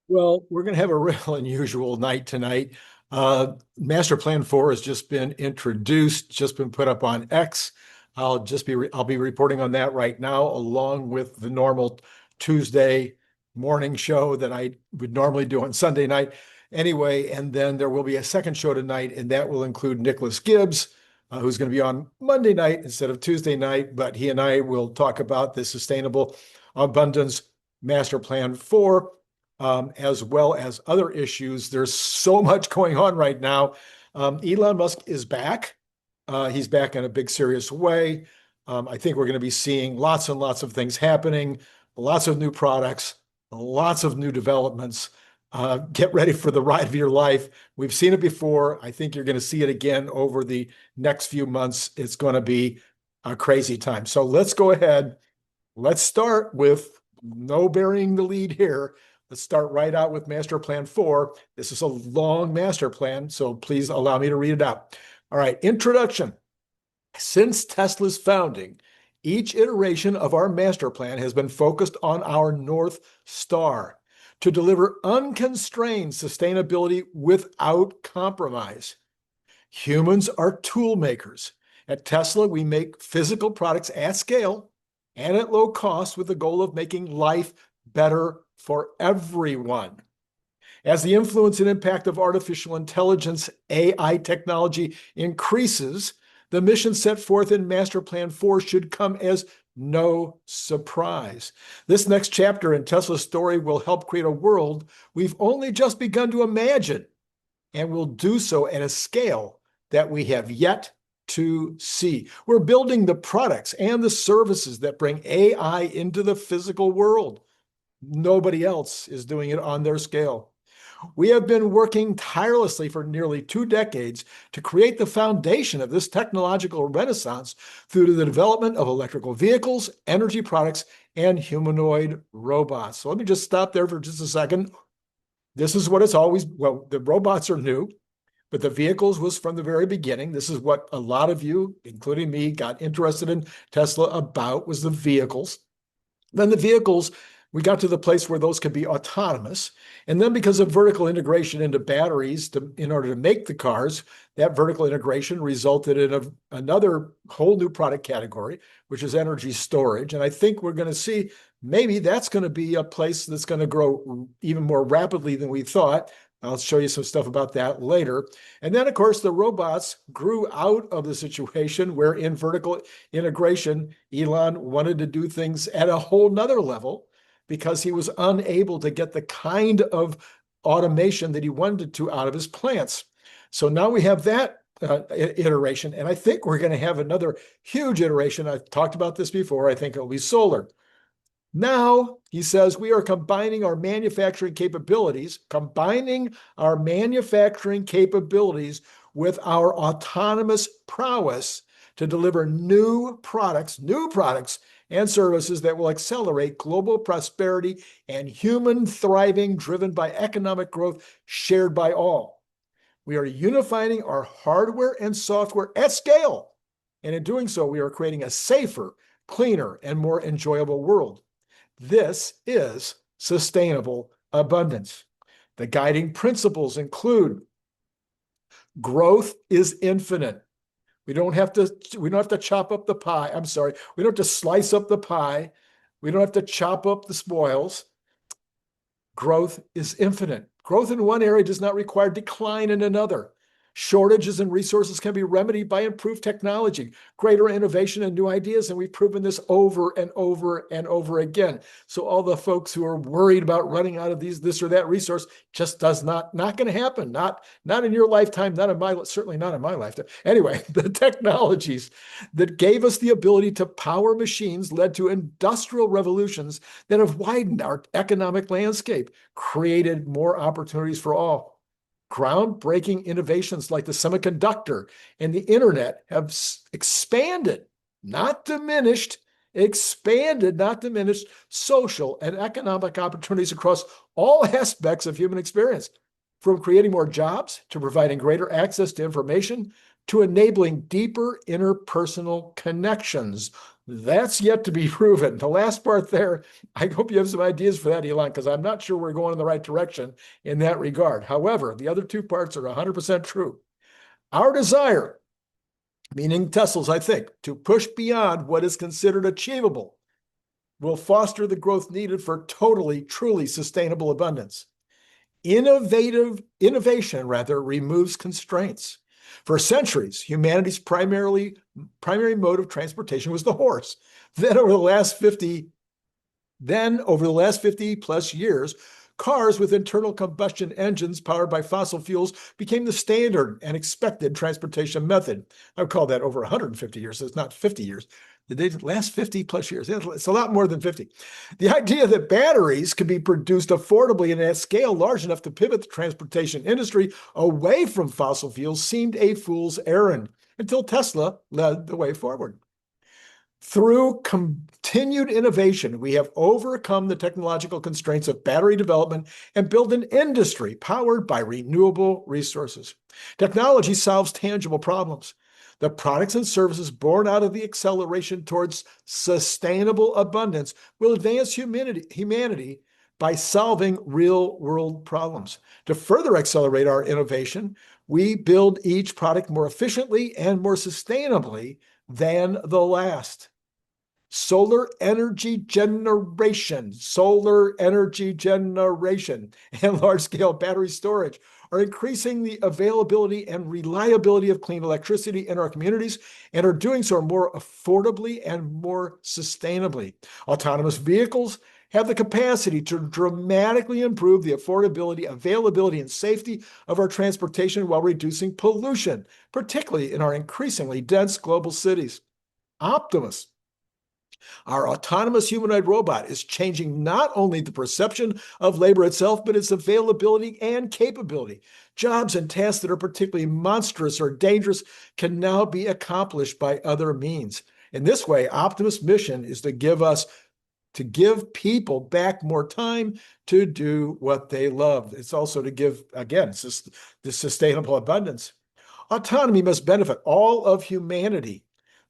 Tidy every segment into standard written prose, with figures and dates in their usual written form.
Well, we're going to have a real unusual night tonight. Master Plan 4 has just been introduced, just been put up on X. I'll be reporting on that right now, along with the normal Tuesday morning show that I would normally do on Sunday night. Anyway, and then there will be a second show tonight, and that will include Nicholas Gibbs, who's going to be on Monday night instead of Tuesday night. But he and I will talk about the Sustainable Abundance Master Plan 4, as well as other issues. There's so much going on right now. Elon Musk is back. He's back in a big, serious way. I think we're going to be seeing lots and lots of things happening, lots of new products, lots of new developments. Get ready for the ride of your life. We've seen it before. I think you're going to see it again over the next few months. It's going to be a crazy time. So let's go ahead. Let's start with no burying the lead here. Let's start right out with Master Plan 4. This is a long master plan, so please allow me to read it out. All right, introduction. Since Tesla's founding, each iteration of our master plan has been focused on our North Star to deliver unconstrained sustainability without compromise. Humans are tool makers. At Tesla, we make physical products at scale and at low cost with the goal of making life better for everyone. As the influence and impact of artificial intelligence, AI technology increases, the mission set forth in Master Plan 4 should come as no surprise. This next chapter in Tesla's story will help create a world we've only just begun to imagine, and will do so at a scale that we have yet to see. We're building the products and the services that bring AI into the physical world. Nobody else is doing it on their scale. We have been working tirelessly for nearly 2 decades to create the foundation of this technological renaissance through the development of electrical vehicles, energy products, and humanoid robots. So let me just stop there for just a second. This is what it's always, well, the robots are new, but the vehicles was from the very beginning. This is what a lot of you, including me, got interested in Tesla about, was the vehicles. Then the vehicles, we got to the place where those could be autonomous. And then because of vertical integration into batteries in order to make the cars, that vertical integration resulted in another whole new product category, which is energy storage. And I think we're going to see maybe that's going to be a place that's going to grow even more rapidly than we thought. I'll show you some stuff about that later. And then, of course, the robots grew out of the situation where in vertical integration, Elon wanted to do things at a whole nother level because he was unable to get the kind of automation that he wanted to out of his plants. So now we have that iteration, and I think we're going to have another huge iteration. I've talked about this before. I think it'll be solar. Now, he says, we are combining our manufacturing capabilities with our autonomous prowess to deliver new products and services that will accelerate global prosperity and human thriving driven by economic growth shared by all. We are unifying our hardware and software at scale. And in doing so, we are creating a safer, cleaner, and more enjoyable world. This is sustainable abundance. The guiding principles include growth is infinite. We don't have to chop up the pie. I'm sorry. We don't have to slice up the pie. We don't have to chop up the spoils. Growth is infinite. Growth in one area does not require decline in another. Shortages in resources can be remedied by improved technology, greater innovation, and new ideas. And we've proven this over and over and over again. So all the folks who are worried about running out of this or that resource just not going to happen. Not in your lifetime, certainly not in my lifetime. Anyway, the technologies that gave us the ability to power machines led to industrial revolutions that have widened our economic landscape, created more opportunities for all. Groundbreaking innovations like the semiconductor and the internet have expanded, not diminished, social and economic opportunities across all aspects of human experience, from creating more jobs to providing greater access to information to enabling deeper interpersonal connections. That's yet to be proven. The last part there, I hope you have some ideas for that, Elon, because I'm not sure we're going in the right direction in that regard. However, the other two parts are 100% true. Our desire, meaning Tesla's, I think, to push beyond what is considered achievable will foster the growth needed for totally, truly sustainable abundance. Innovation removes constraints. For centuries, humanity's primary mode of transportation was the horse. Then over the last 50 plus years, cars with internal combustion engines powered by fossil fuels became the standard and expected transportation method. I would call that over 150 years. So it's not 50 years. The last 50 plus years. It's a lot more than 50. The idea that batteries could be produced affordably and at scale large enough to pivot the transportation industry away from fossil fuels seemed a fool's errand until Tesla led the way forward. Through continued innovation, we have overcome the technological constraints of battery development and built an industry powered by renewable resources. Technology solves tangible problems. The products and services born out of the acceleration towards sustainable abundance will advance humanity by solving real-world problems. To further accelerate our innovation, we build each product more efficiently and more sustainably than the last. Solar energy generation, and large-scale battery storage are increasing the availability and reliability of clean electricity in our communities and are doing so more affordably and more sustainably. Autonomous vehicles have the capacity to dramatically improve the affordability, availability, and safety of our transportation while reducing pollution, particularly in our increasingly dense global cities. Optimus, our autonomous humanoid robot, is changing not only the perception of labor itself, but its availability and capability. Jobs and tasks that are particularly monstrous or dangerous can now be accomplished by other means. In this way, Optimus' mission is to give people back more time to do what they love. It's also to give, again, the sustainable abundance. Autonomy must benefit all of humanity.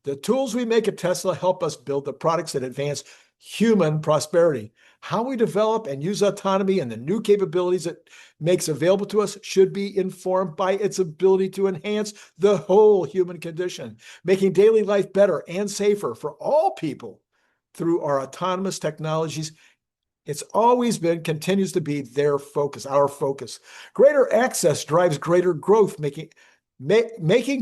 The tools we make at Tesla help us build the products that advance human prosperity. How we develop and use autonomy and the new capabilities it makes available to us should be informed by its ability to enhance the whole human condition, making daily life better and safer for all people through our autonomous technologies. It's always been, continues to be their focus, our focus. Greater access drives greater growth, making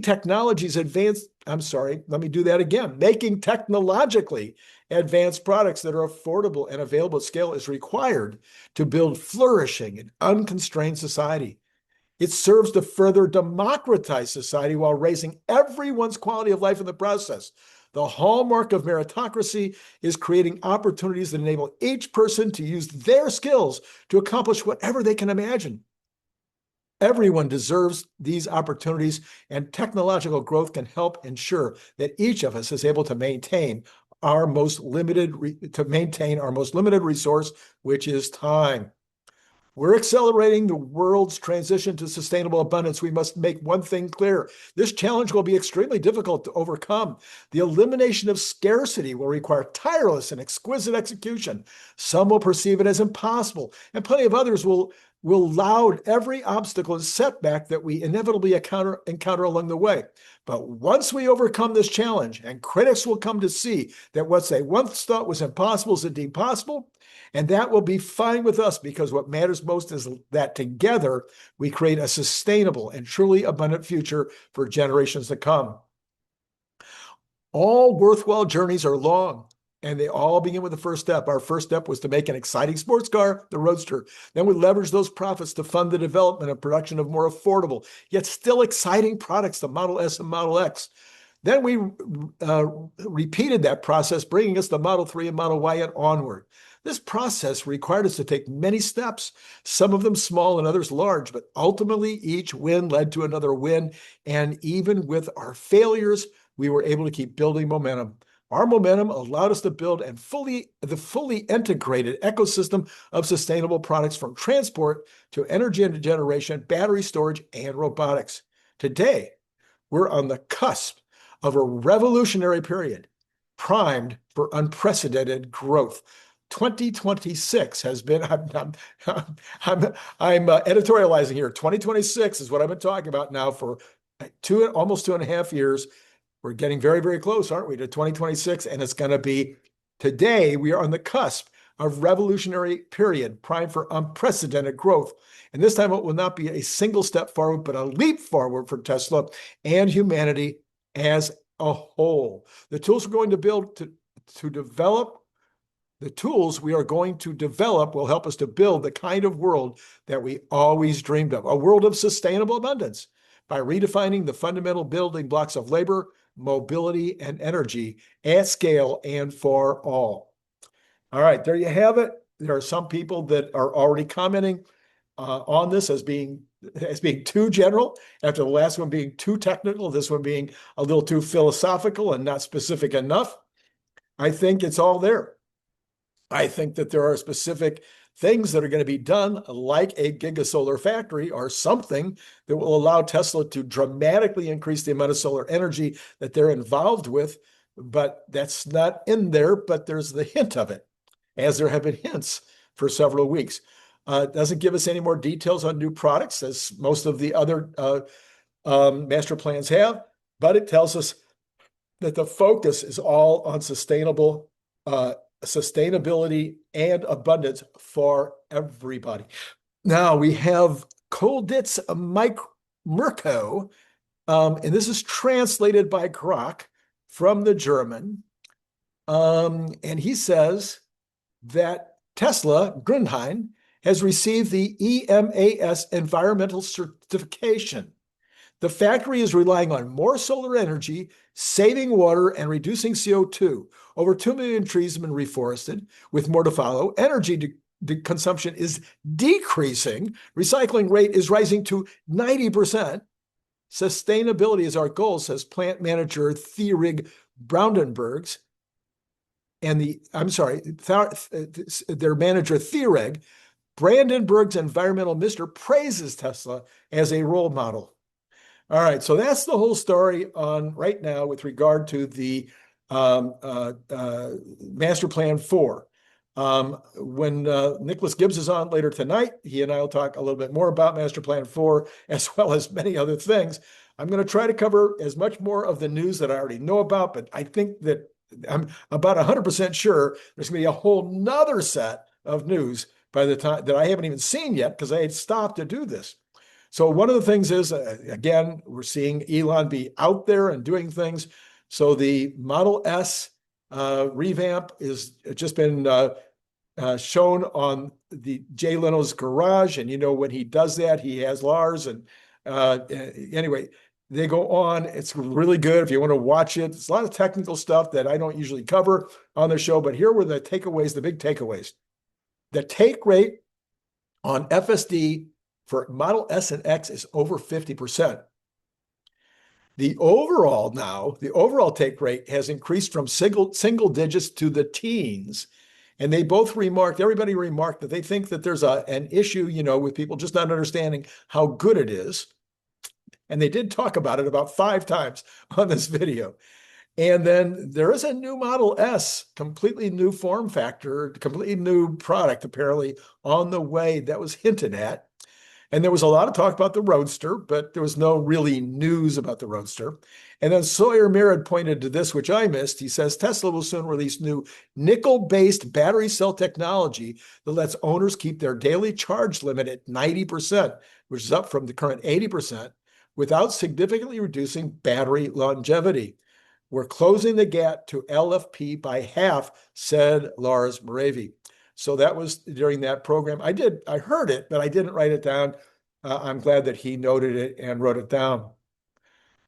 technologies advanced. Making technologically advanced products that are affordable and available at scale is required to build flourishing and unconstrained society. It serves to further democratize society while raising everyone's quality of life in the process. The hallmark of meritocracy is creating opportunities that enable each person to use their skills to accomplish whatever they can imagine. Everyone deserves these opportunities, and technological growth can help ensure that each of us is able to maintain our most limited resource, which is time. We're accelerating the world's transition to sustainable abundance. We must make one thing clear. This challenge will be extremely difficult to overcome. The elimination of scarcity will require tireless and exquisite execution. Some will perceive it as impossible, and plenty of others will laud every obstacle and setback that we inevitably encounter along the way. But once we overcome this challenge, and critics will come to see that what they once thought was impossible is indeed possible, and that will be fine with us, because what matters most is that together we create a sustainable and truly abundant future for generations to come. All worthwhile journeys are long, and they all begin with the first step. Our first step was to make an exciting sports car, the Roadster. Then we leveraged those profits to fund the development and production of more affordable, yet still exciting products, the Model S and Model X. Then we repeated that process, bringing us the Model 3 and Model Y and onward. This process required us to take many steps, some of them small and others large, but ultimately each win led to another win. And even with our failures, we were able to keep building momentum. Our momentum allowed us to build the fully integrated ecosystem of sustainable products, from transport to energy and generation, battery storage, and robotics. Today, we're on the cusp of a revolutionary period. primed for unprecedented growth. 2026 has been, I'm editorializing here. 2026 is what I've been talking about now for almost 2.5 years. We're getting very, very close, aren't we, to 2026? And it's going to be today. We are on the cusp of revolutionary period, primed for unprecedented growth. And this time it will not be a single step forward, but a leap forward for Tesla and humanity as a whole. The tools we're going to build to develop, the tools we are going to develop will help us to build the kind of world that we always dreamed of, a world of sustainable abundance by redefining the fundamental building blocks of labor, mobility, and energy at scale and for all. All right, there you have it. There are some people that are already commenting on this as being too general, after the last one being too technical, this one being a little too philosophical and not specific enough. I think it's all there. I think that there are specific things that are going to be done, like a gigasolar factory or something that will allow Tesla to dramatically increase the amount of solar energy that they're involved with. But that's not in there, but there's the hint of it, as there have been hints for several weeks. It doesn't give us any more details on new products, as most of the other master plans have, but it tells us that the focus is all on sustainability and abundance for everybody. Now we have 𝐄𝐦𝐚𝐬𝐝𝐻, and this is translated by Grok from the German. And he says that Tesla, Grünheim, has received the EMAS environmental certification. The factory is relying on more solar energy, saving water, and reducing CO2. Over 2 million trees have been reforested, with more to follow. Energy consumption is decreasing. Recycling rate is rising to 90%. Sustainability is our goal, says plant manager 𝐓𝐿 Brandenburgs. And their manager 𝐓𝐿 Brandenburg's environmental minister praises Tesla as a role model. All right, so that's the whole story on right now with regard to the Master Plan 4. When Nicholas Gibbs is on later tonight, he and I will talk a little bit more about Master Plan 4, as well as many other things. I'm going to try to cover as much more of the news that I already know about, but I think that I'm about 100% sure there's going to be a whole nother set of news by the time that I haven't even seen yet, because I had stopped to do this. So one of the things is, again, we're seeing Elon be out there and doing things. So the Model S revamp is just been shown on the Jay Leno's garage. And, you know, when he does that, he has Lars. And anyway, they go on. It's really good if you want to watch it. It's a lot of technical stuff that I don't usually cover on the show. But here were the takeaways, the big takeaways. The take rate on FSD for Model S and X is over 50%. The overall take rate has increased from single digits to the teens. And they both everybody remarked that they think that there's an issue, you know, with people just not understanding how good it is. And they did talk about it about 5 times on this video. And then there is a new Model S, completely new form factor, completely new product, apparently, on the way that was hinted at. And there was a lot of talk about the Roadster, but there was no really news about the Roadster. And then Sawyer Merritt pointed to this, which I missed. He says Tesla will soon release new nickel-based battery cell technology that lets owners keep their daily charge limit at 90%, which is up from the current 80%, without significantly reducing battery longevity. We're closing the gap to LFP by half, said Lars Moravy. So that was during that program. I heard it, but I didn't write it down. I'm glad that he noted it and wrote it down.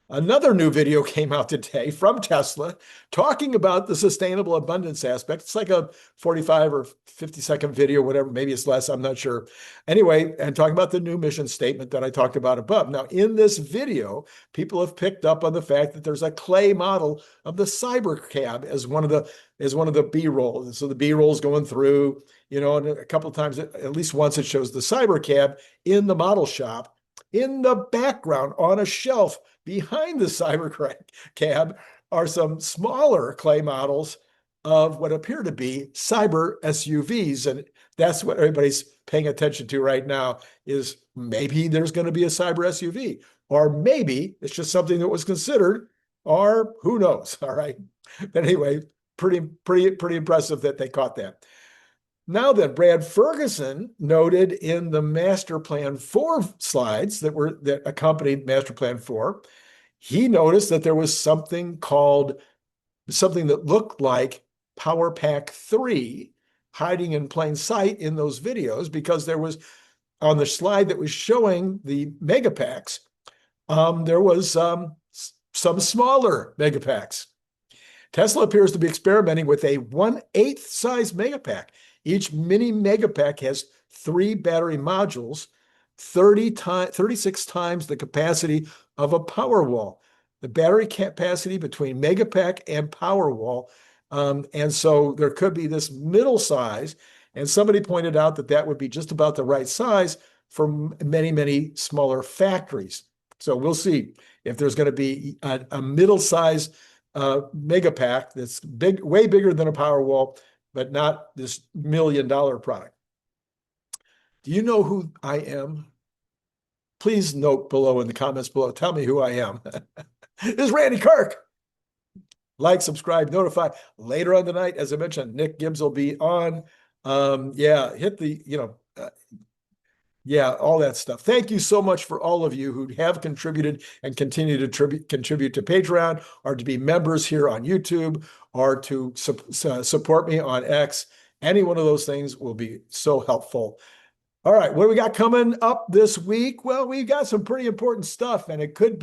Another new video came out today from Tesla talking about the sustainable abundance aspect. It's like a 45 or 50-second video, whatever, maybe it's less, I'm not sure. Anyway, and talking about the new mission statement that I talked about above. Now, in this video, people have picked up on the fact that there's a clay model of the Cybercab as one of the B-roll. So the B-roll is going through, you know, and a couple of times, at least once, it shows the Cybercab in the model shop. In the background on a shelf behind the Cybercab are some smaller clay models of what appear to be cyber SUVs. And that's what everybody's paying attention to right now is maybe there's going to be a cyber SUV, or maybe it's just something that was considered, or who knows. All right. But anyway, pretty impressive that they caught that. Now then, Brad Ferguson noted in the Master Plan 4 slides that accompanied Master Plan 4, he noticed that there was something that looked like Power Pack 3 hiding in plain sight in those videos, because there was, on the slide that was showing the Megapacks, there was some smaller Megapacks. Tesla appears to be experimenting with a 1/8 size Megapack. Each mini Megapack has 3 battery modules, 36 times the capacity of a Powerwall. The battery capacity between Megapack and Powerwall. And so there could be this middle size. And somebody pointed out that that would be just about the right size for many, many smaller factories. So we'll see if there's going to be a middle size Megapack that's big, way bigger than a Powerwall, but not this $1 million product. Do you know who I am? Please note below in the comments below. Tell me who I am. This is Randy Kirk. Like, subscribe, notify. Later on tonight, as I mentioned, Nick Gibbs will be on. Hit the, all that stuff. Thank you so much for all of you who have contributed and continue to contribute to Patreon, or to be members here on YouTube, or to support me on X. Any one of those things will be so helpful. All right, what do we got coming up this week? Well, we got some pretty important stuff, and it could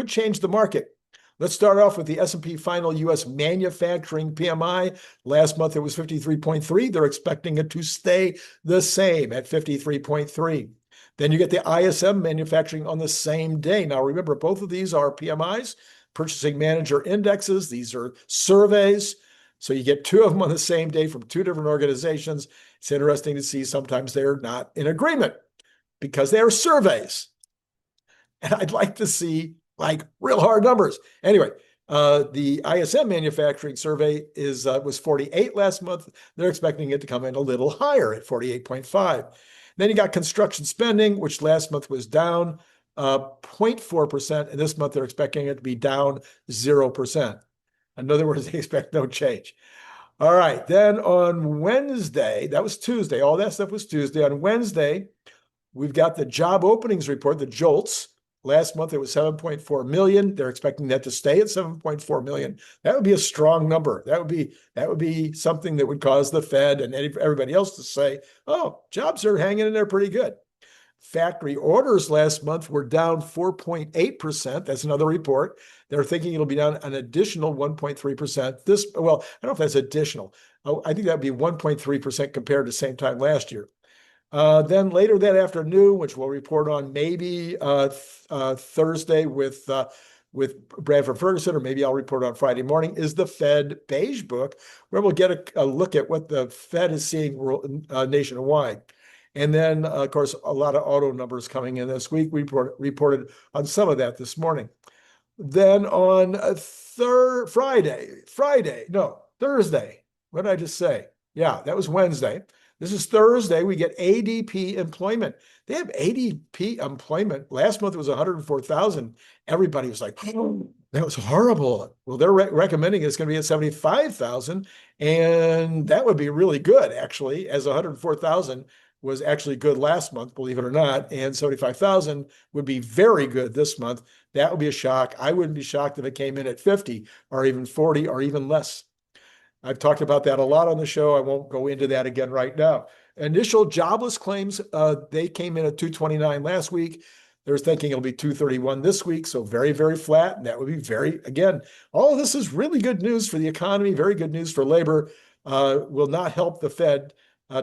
change the market. Let's start off with the S&P final U.S. manufacturing PMI. Last month, it was 53.3. They're expecting it to stay the same at 53.3. Then you get the ISM manufacturing on the same day. Now, remember, both of these are PMIs, purchasing manager indexes. These are surveys. So you get 2 of them on the same day from 2 different organizations. It's interesting to see sometimes they're not in agreement because they are surveys. And I'd like to see like real hard numbers. Anyway, the ISM manufacturing survey was 48 last month. They're expecting it to come in a little higher at 48.5. Then you got construction spending, which last month was down 0.4%, and this month they're expecting it to be down 0%. In other words, they expect no change. All right, then on Wednesday, that was Tuesday, all that stuff was Tuesday. On Wednesday, we've got the job openings report, the JOLTS. Last month, it was 7.4 million. They're expecting that to stay at 7.4 million. That would be a strong number. That would be something that would cause the Fed and everybody else to say, oh, jobs are hanging in there pretty good. Factory orders last month were down 4.8%. That's another report. They're thinking it'll be down an additional 1.3%. Well, I don't know if that's additional. I think that would be 1.3% compared to the same time last year. Then later that afternoon, which we'll report on maybe Thursday with Bradford Ferguson, or maybe I'll report on Friday morning, is the Fed Beige Book, where we'll get a look at what the Fed is seeing nationwide. And then, of course, a lot of auto numbers coming in this week. We reported on some of that this morning. Then on Thursday. What did I just say? Yeah, that was Wednesday. This is Thursday. We get ADP employment. They have ADP employment. Last month it was 104,000. Everybody was like, oh, that was horrible. Well, they're recommending it's going to be at 75,000. And that would be really good, actually, as 104,000 was actually good last month, believe it or not. And 75,000 would be very good this month. That would be a shock. I wouldn't be shocked if it came in at 50 or even 40 or even less. I've talked about that a lot on the show. I won't go into that again right now. Initial jobless claims, they came in at 229 last week. They're thinking it'll be 231 this week, so very, very flat. And that would be again, all of this is really good news for the economy, very good news for labor, will not help the Fed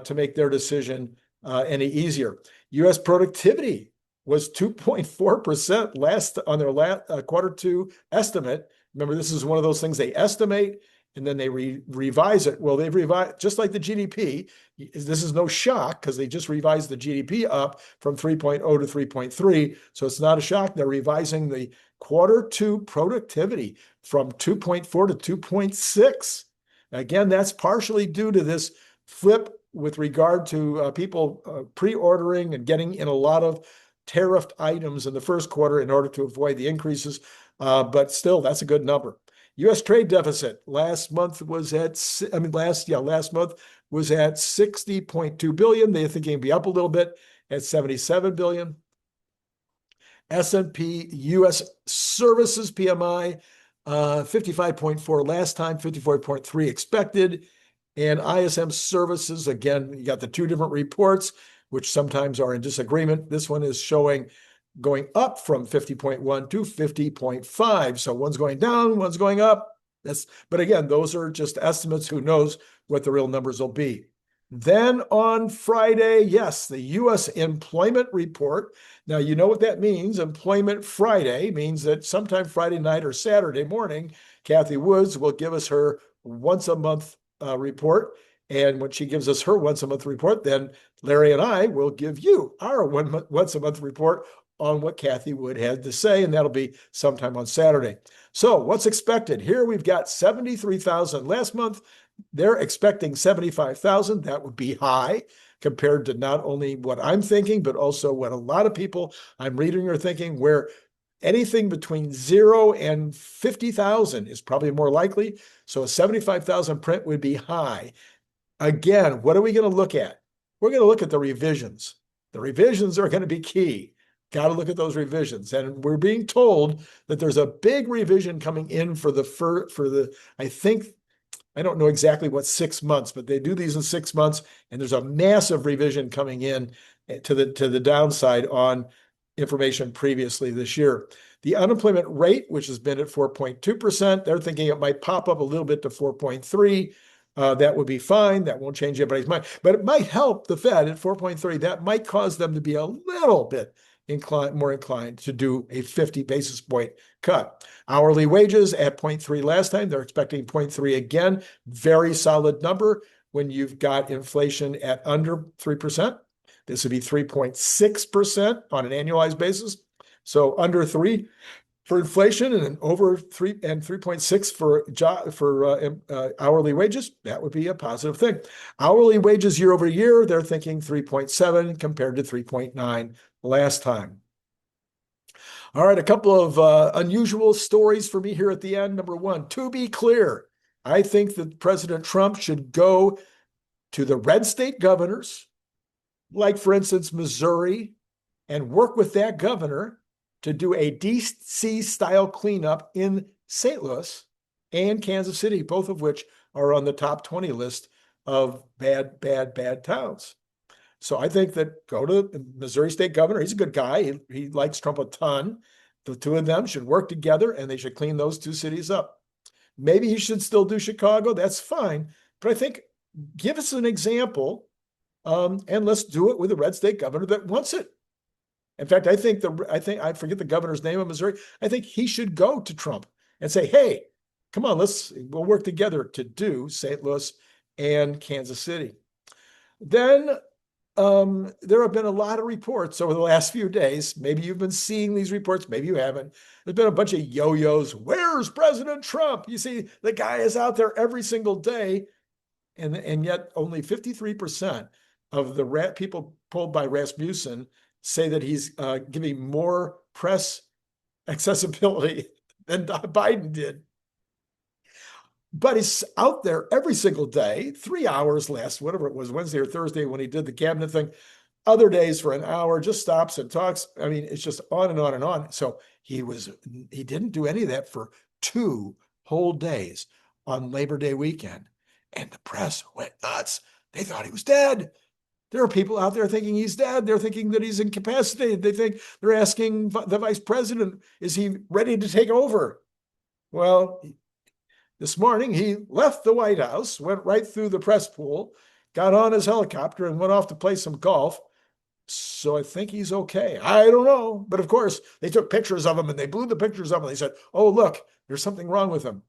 to make their decision any easier. U.S. productivity was 2.4% on their last Q2 estimate. Remember, this is one of those things they estimate and then they revise it. Well, they've revised, just like the GDP. This is no shock because they just revised the GDP up from 3.0 to 3.3. So it's not a shock. They're revising the Quarter two productivity from 2.4 to 2.6. Again, that's partially due to this flip with regard to people pre-ordering and getting in a lot of tariffed items in the first quarter in order to avoid the increases. But still, that's a good number. U.S. trade deficit last month was at, last month was at 60.2 billion. They're thinking it'd be up a little bit at 77 billion. S&P U.S. Services PMI, 55.4 last time, 54.3 expected. And ISM Services, again, you got the two different reports, which sometimes are in disagreement. This one is showing going up from 50.1 to 50.5. So one's going down, one's going up. But again, those are just estimates. Who knows what the real numbers will be. Then on Friday, yes, the U.S. employment report. Now, you know what that means. Employment Friday means that sometime Friday night or Saturday morning, Kathy Woods will give us her once a month report. And when she gives us her once a month report, then Larry and I will give you our once a month report on what Kathy Wood had to say, and that'll be sometime on Saturday. So what's expected? Here we've got 73,000 last month. They're expecting 75,000. That would be high compared to not only what I'm thinking, but also what a lot of people I'm reading are thinking, where anything between 0 and 50,000 is probably more likely. So a 75,000 print would be high. Again, what are we going to look at? We're going to look at the revisions. The revisions are going to be key. Got to look at those revisions. And we're being told that there's a big revision coming in for the, I think, I don't know exactly what 6 months, but they do these in 6 months. And there's a massive revision coming in to the downside on information previously this year. The unemployment rate, which has been at 4.2%, they're thinking it might pop up a little bit to 4.3. That would be fine. That won't change anybody's mind. But it might help the Fed at 4.3. That might cause them to be a little bit more inclined to do a 50 basis point cut. Hourly wages at 0.3 last time. They're expecting 0.3 again. Very solid number when you've got inflation at under 3%. This would be 3.6% on an annualized basis. So under 3 for inflation and over 3 and 3.6 for hourly wages. That would be a positive thing. Hourly wages year over year, they're thinking 3.7 compared to 3.9 last time. All right, a couple of unusual stories for me here at the end. Number one, to be clear, I think that President Trump should go to the red state governors, like, for instance, Missouri, and work with that governor to do a DC-style cleanup in St. Louis and Kansas City, both of which are on the top 20 list of bad towns. So I think that go to Missouri State Governor. He's a good guy. He likes Trump a ton. The two of them should work together, and they should clean those two cities up. Maybe he should still do Chicago. That's fine. But I think give us an example, and let's do it with a red state governor that wants it. In fact, I think I forget the governor's name of Missouri. I think he should go to Trump and say, "Hey, come on, we'll work together to do St. Louis and Kansas City." Then there have been a lot of reports over the last few days. Maybe you've been seeing these reports, maybe you haven't. There's been a bunch of yo-yos. Where's President Trump? You see, the guy is out there every single day, and yet only 53% of the people polled by Rasmussen say that he's giving more press accessibility than Biden did. But he's out there every single day, 3 hours last, whatever it was, Wednesday or Thursday when he did the cabinet thing. Other days for an hour, just stops and talks. I mean, it's just on and on and on. So he didn't do any of that for 2 whole days on Labor Day weekend. And the press went nuts. They thought he was dead. There are people out there thinking he's dead. They're thinking that he's incapacitated. They're asking the vice president, is he ready to take over? Well, this morning, he left the White House, went right through the press pool, got on his helicopter, and went off to play some golf. So I think he's okay. I don't know. But of course, they took pictures of him, and they blew the pictures up, and they said, "Oh, look, there's something wrong with him."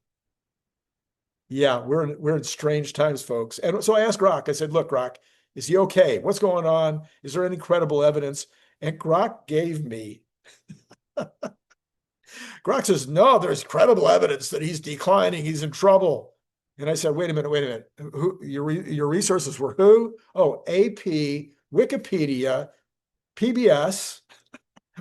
Yeah, we're in strange times, folks. And so I asked Grok. I said, "Look, Grok, is he okay? What's going on? Is there any credible evidence?" And Grok gave me Grok says, no, there's credible evidence that he's declining. He's in trouble. And I said, wait a minute. Who, your resources were who? Oh, AP, Wikipedia, PBS,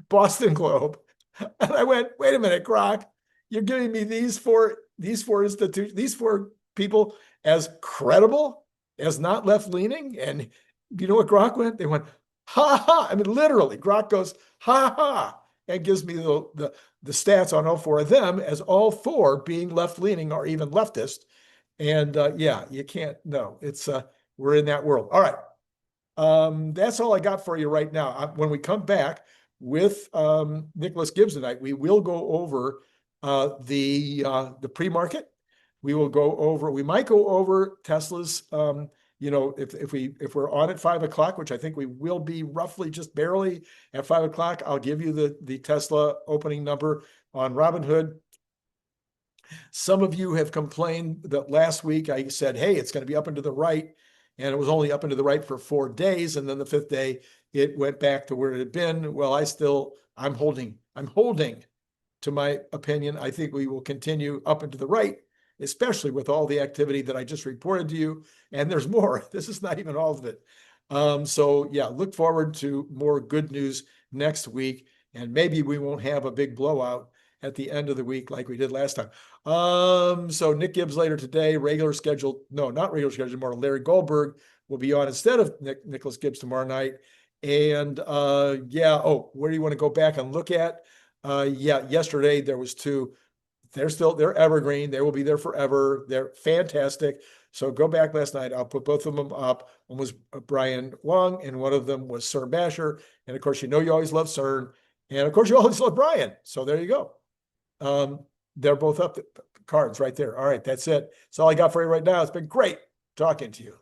Boston Globe. And I went, wait a minute, Grok, you're giving me these four institutions, these four people as credible, as not left-leaning? And you know what Grok went? They went, ha ha. I mean, literally, Grok goes, ha ha, and gives me the stats on all four of them as all four being left-leaning or even leftist. And yeah, you can't, no, it's, we're in that world. All right. That's all I got for you right now. When we come back with Nicholas Gibbs tonight, we will go over the pre-market. We will go over, we might go over Tesla's, if we're on at 5 o'clock, which I think we will be roughly just barely at 5 o'clock, I'll give you the Tesla opening number on Robinhood. Some of you have complained that last week I said, hey, it's going to be up and to the right. And it was only up and to the right for 4 days. And then the 5th day, it went back to where it had been. Well, I'm holding to my opinion. I think we will continue up and to the right, especially with all the activity that I just reported to you. And there's more. This is not even all of it. So yeah, look forward to more good news next week. And maybe we won't have a big blowout at the end of the week like we did last time. So Nick Gibbs later today, not regular schedule tomorrow. Larry Goldberg will be on instead of Nicholas Gibbs tomorrow night. And yeah, where do you want to go back and look at? Yeah, yesterday there was 2. They're evergreen. They will be there forever. They're fantastic. So go back last night. I'll put both of them up. One was Brian Wong, and one of them was CERN Basher. And of course, you always love CERN. And of course, you always love Brian. So there you go. They're both up, the cards right there. All right, that's it. That's all I got for you right now. It's been great talking to you.